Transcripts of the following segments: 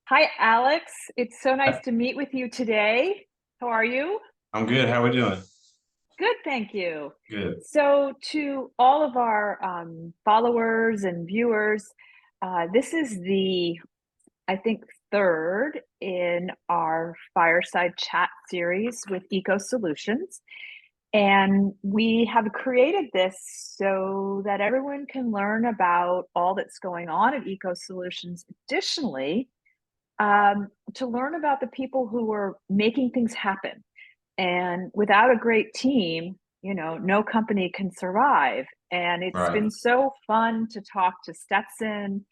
Hi, Alex. It's so nice to meet with you today. How are you? I'm good. How we doing? Good, thank you. Good. So, to all of our followers and viewers, this is I think, third in our Fireside Chat series with Eco Solutions. And we have created this so that everyone can learn about all that's going on at Eco Solutions. Additionally, to learn about the people who are making things happen. And without a great team, no company can survive. And it's Right. been so fun to talk to Stetson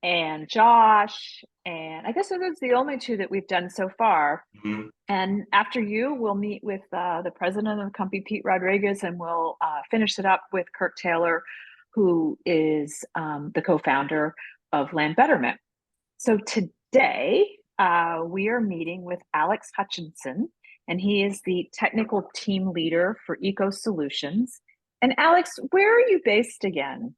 and Josh. And I guess those are the only two that we've done so far. Mhm. And after you, we'll meet with the president of the company, Pete Rodriguez, and we'll finish it up with Kirk Taylor, who is the co founder of Land Betterment. So today we are meeting with Alex Hutcheson, and he is the technical team leader for Eco Solutions. And Alex, where are you based again?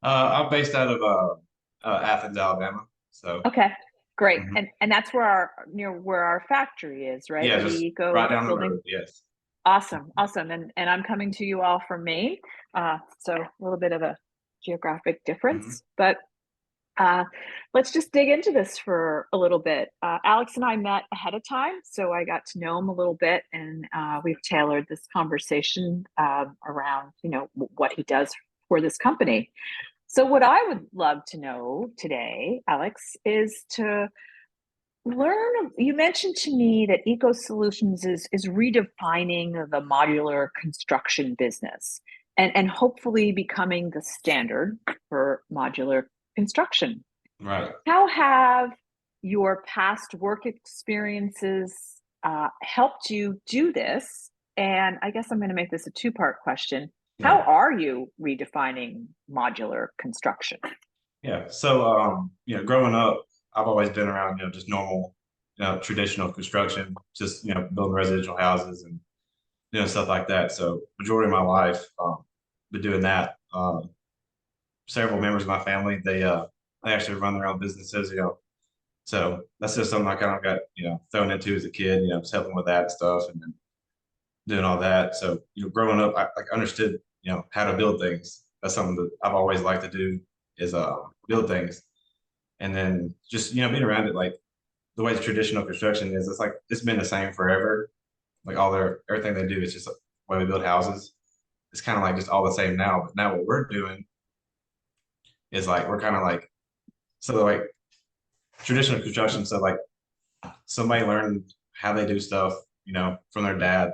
I'm based out of Athens, Alabama. So, Okay, great. mhm. And that's where our near where our factory is, right? Yeah, The just right Eco down the road. building. Yes. Awesome, awesome. And I'm coming to you all from Maine. So a little bit of a geographic Hmm. difference, but Uh, let's just dig into this for a little bit. Alex and I met ahead of time, so I got to know him a little bit, and we've tailored this conversation around, what he does for this company. So, what I would love to know today, Alex, is to learn. You mentioned to me that Eco Solutions is redefining the modular construction business and hopefully becoming the standard for modular construction. Right. How have your past work experiences helped you do this? And I guess I'm going to make this a two-part question. How Yeah. are you redefining modular construction? Yeah. So, growing up, I've always been around, just normal, traditional construction, just, building residential houses and, stuff like that. So, majority of my life, been doing that. Several members of my family, they actually run their own businesses, So that's just something I kind of got, thrown into as a kid, just helping with that stuff and then doing all that. So, growing up, I like understood, how to build things. That's something that I've always liked to do is build things. And then just, being around it, like the way the traditional construction is, it's like it's been the same forever. Like everything they do is just the way we build houses. It's kind of like just all the same now. But now what we're doing is like we're kind of like like traditional construction. So like somebody learned how they do stuff, from their dad,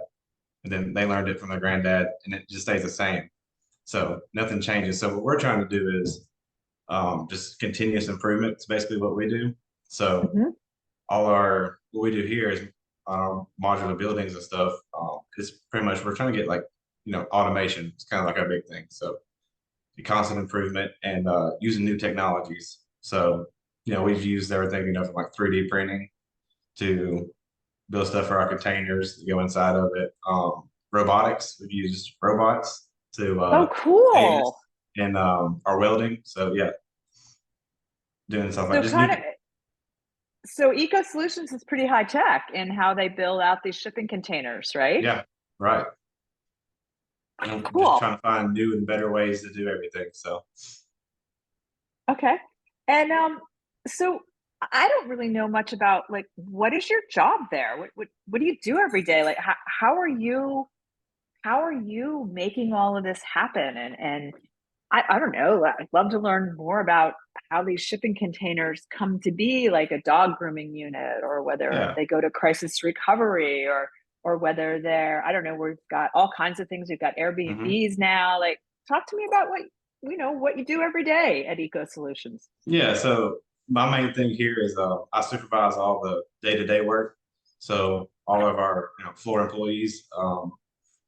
and then they learned it from their granddad, and it just stays the same. So nothing changes. So what we're trying to do is just continuous improvement. It's basically what we do. So Mhm. all our what we do here is modular buildings and stuff. Is pretty much we're trying to get like automation. It's kind of like our big thing. So the constant improvement and using new technologies. So we've used everything from like 3D printing to build stuff for our containers to go inside of it. Robotics, we've used robots to Oh, aid us cool. in our welding. So yeah, doing stuff like So just new. kind of so Eco Solutions is pretty high tech in how they build out these shipping containers, right? Yeah, right. Just Cool. trying to find new and better ways to do everything. So Okay. And so I don't really know much about like what is your job there? What do you do every day? Like how are you making all of this happen? And I don't know. I'd love to learn more about how these shipping containers come to be like a dog grooming unit or whether yeah. they go to crisis recovery or whether they're I don't know, we've got all kinds of things. We've got Hmm. Airbnbs now. Like talk to me about what you do every day at Eco Solutions. Yeah. So my main thing here is I supervise all the day-to-day work. So all of our floor employees,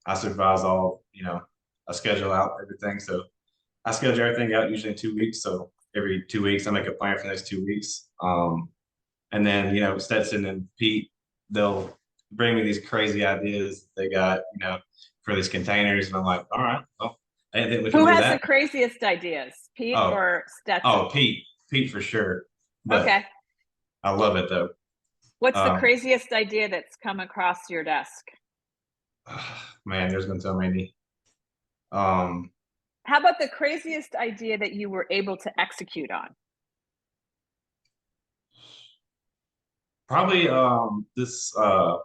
I supervise all I schedule out everything. So I schedule everything out usually in 2 weeks. So every 2 weeks, I make a plan for the next 2 weeks. And then, Stetson and Pete, they'll bring me these crazy ideas they got, for these containers. And I'm like, all right, well, I didn't think we could Who do has the that. craziest ideas, Pete Oh, or oh, Stetson? Pete for sure. But Okay. I love it though. What's the Um, craziest idea that's come across your desk? Man, there's been so many. Um, How about the craziest idea that you were able to execute on? Probably this kind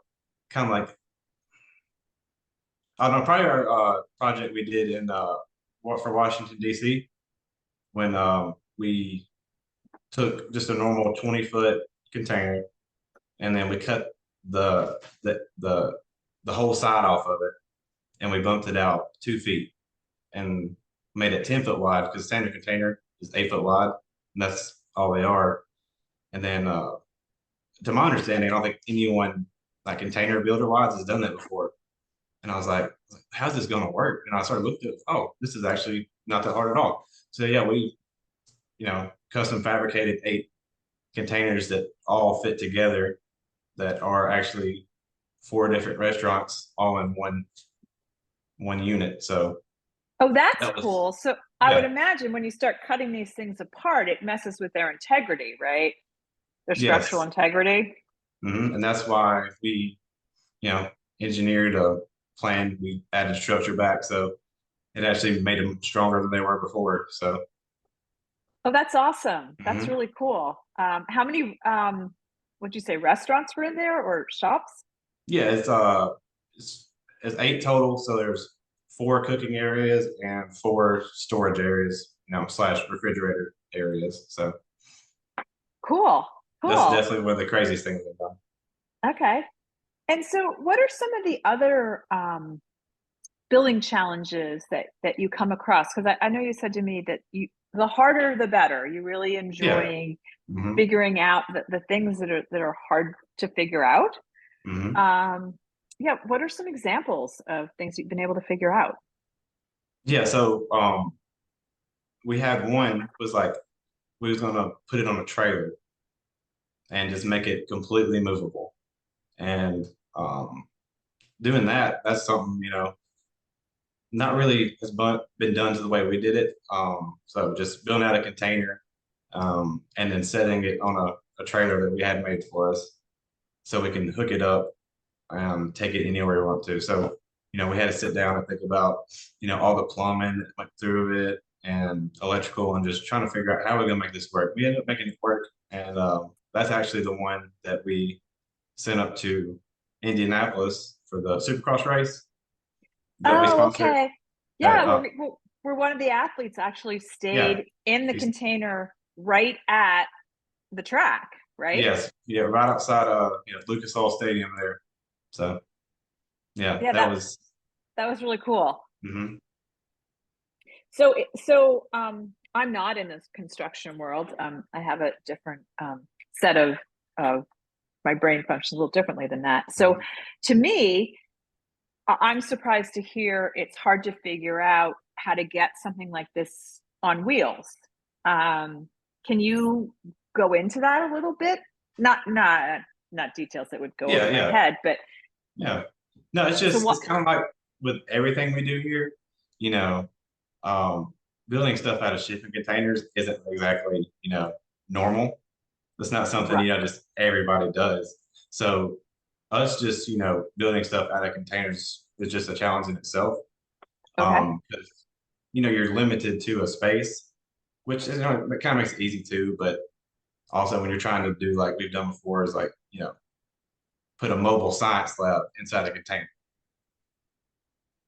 of like I don't know, probably our project we did in for Washington D.C. when we took just a normal 20-foot container and then we cut the the the the whole side off of it and we bumped it out 2 feet and made it 10 foot wide because the standard container is 8 foot wide and that's all they are. And then to my understanding, I don't think anyone like container builder wise has done that before. And I was like, how's this going to work? And I started looking at, oh, this is actually not that hard at all. So yeah, we, custom fabricated 8 containers that all fit together that are actually 4 different restaurants all in one unit. So Oh, that's that was, cool. So I would yeah, imagine when you start cutting these things apart, it messes with their integrity, right? Their structural yes. integrity. And that's why we, you know, engineered a plan. We added structure back. So it actually made them stronger than they were before. So, Oh, that's awesome. That's mhm. really cool. How many, would you say restaurants were in there or shops? Yeah, it's it's 8 total. So there's 4 cooking areas and 4 storage areas, slash refrigerator areas. So Cool. that's Cool. definitely one of the craziest things I've done. Okay. And so what are some of the other building challenges that you come across? Because I know you said to me that you the harder the better. You really Yeah. enjoying hmm figuring out the things that are hard to figure out. hmm Um, yeah, what are some examples of things you've been able to figure out? Yeah. So we had one was like we was gonna put it on a trailer and just make it completely movable. And doing that, that's something, not really has been done to the way we did it. So just building out a container and then setting it on a trailer that we had made for us so we can hook it up and take it anywhere we want to. So, we had to sit down and think about, all the plumbing that went through it and electrical and just trying to figure out how we're going to make this work. We ended up making it work. And that's actually the one that we sent up to Indianapolis for the Supercross race that we Oh, sponsored. okay. That Yeah, we're one of the athletes actually Yeah, stayed in the she's container right at the track, right? yes, yeah, right outside Lucas Oil Stadium there. So yeah, Yeah, that was that was really cool. mhm. So I'm not in this construction world. I have a different set of my brain functions a little differently than that. So Mhm. to me, I'm surprised to hear it's hard to figure out how to get something like this on wheels. Um, can you go into that a little bit? Not details that would go Yeah, over my yeah, head, but yeah. No, so what? it's kind of like with everything we do here, you know, um, building stuff out of shipping containers isn't exactly, normal. It's not something, Right. just everybody does. So us just, building stuff out of containers is just a challenge in itself. Okay. 'Cause, you're limited to a space, which is, it kind of makes it easy too, but also when you're trying to do like we've done before is like, put a mobile science lab inside a container.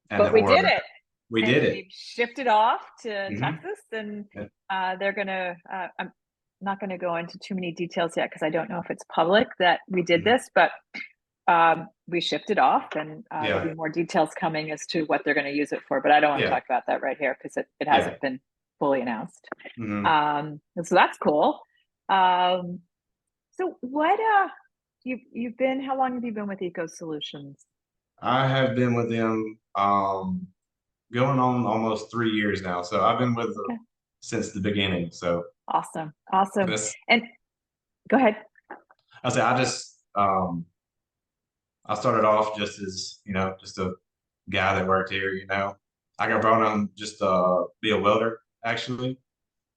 And But then we did it, we did and it. we've shipped it off to hmm Texas, and they're gonna. I'm not going to go into too many details yet because I don't know if it's public that we did hmm this, but we shipped it off, and there'll Yeah. be more details coming as to what they're going to use it for. But I don't want to Yeah. talk about that right here because it Yeah. hasn't been fully announced. hmm And so that's cool. Um, so what? You've been? How long have you been with Eco Solutions? I have been with them going on almost 3 years now. So I've been with them Okay, since the beginning. So awesome, awesome. this And go ahead. I say I just I started off just as, just a guy that worked here. I got brought on just be a welder actually,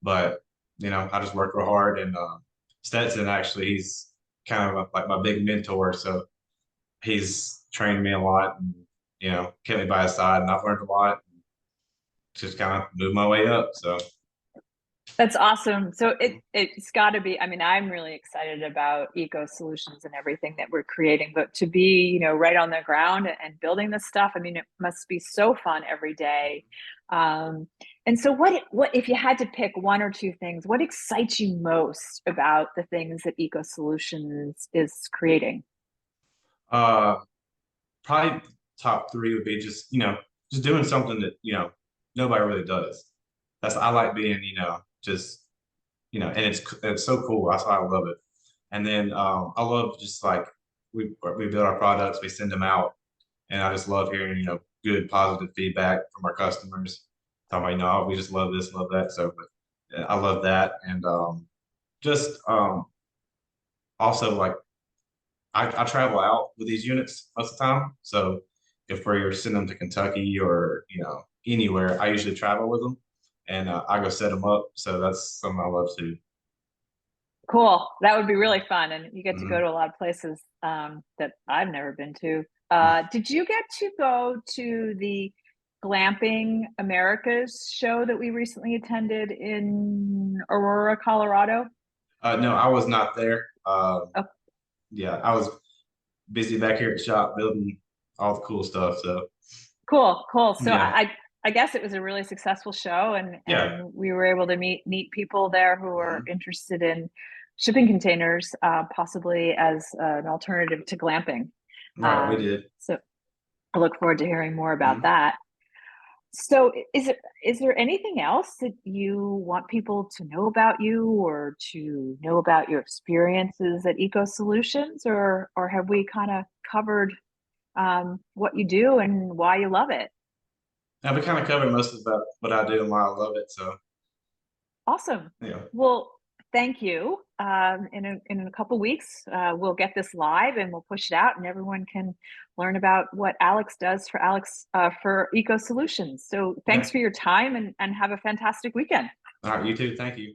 but I just worked real hard and Stetson actually kind of like my big mentor. So he's trained me a lot and, kept me by his side, and I've learned a lot. Just kind of moved my way up. So, That's awesome. So it's got to be. I mean, I'm really excited about eco solutions and everything that we're creating, but to be, right on the ground and building this stuff, I mean, it must be so fun every day. Um, and so, what if you had to pick one or two things? What excites you most about the things that eco solutions is creating? uh, probably top three would be just, just doing something that, nobody really does. I like being, just, and it's so cool. That's why I love it. And then I love just like we build our products, we send them out, and I just love hearing, good positive feedback from our customers. Talking about, oh, we just love this, love that. So, but I love that, and just also like I travel out with these units most of the time. So if we're sending them to Kentucky or anywhere, I usually travel with them, and I go set them up. So that's something I love too. Cool. That would be really fun, and you get to go Hmm. to a lot of places that I've never been to. Did you get to go to the Glamping Americas show that we recently attended in Aurora, Colorado? No, I was not there. Oh, Yeah, I was busy back here at the shop building all the cool stuff. So cool, cool. So yeah, I guess it was a really successful show, yeah. and we were able to meet neat people there who were Mhm. interested in shipping containers, possibly as an alternative to glamping. Right, we did. So I look forward to hearing more about Mhm. that. So is there anything else that you want people to know about you or to know about your experiences at Eco Solutions, or have we kind of covered what you do and why you love it? Now we kind of covered most of about what I do and why I love it. So Awesome. yeah, Well, thank you. In a couple weeks, we'll get this live and we'll push it out, and everyone can learn about what Alex does for Eco Solutions. So, yeah. thanks for your time, and have a fantastic weekend. All right, you too. Thank you.